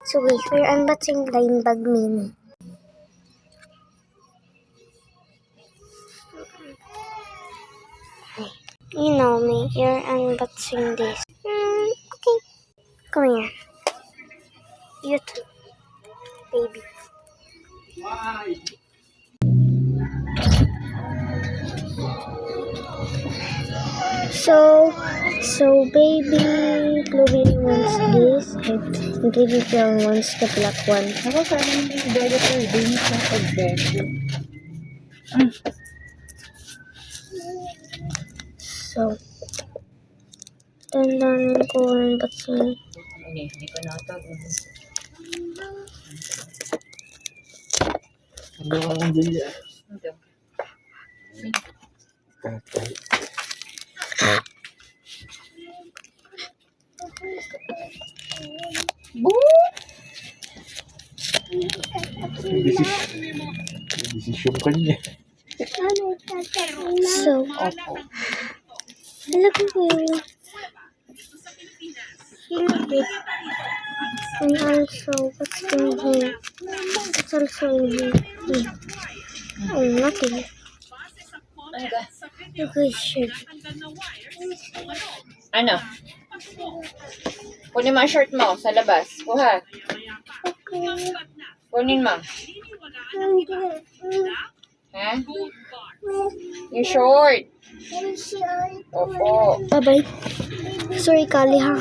So guys, we're unboxing Line Bag Mini. You know me, you're unboxing this. Okay. Come here. You too, baby. So baby Blueberry wants this and baby Girl wants the black one. Ako sana hindi dahil ko din sa pagbeso. So, dandanin ko unboxing. Hindi ko natag. Ano ang bilya? Desisyon ko niya. So, look at you. And also, what's in here? What's also in here? Oh, nothing. Okay, sure. Ano? Kunin mo ang shirt mo sa labas. Kuha. Okay. Kunin mo. Ha? Yung short. Opo. Bye-bye. Sorry, Kali, ha?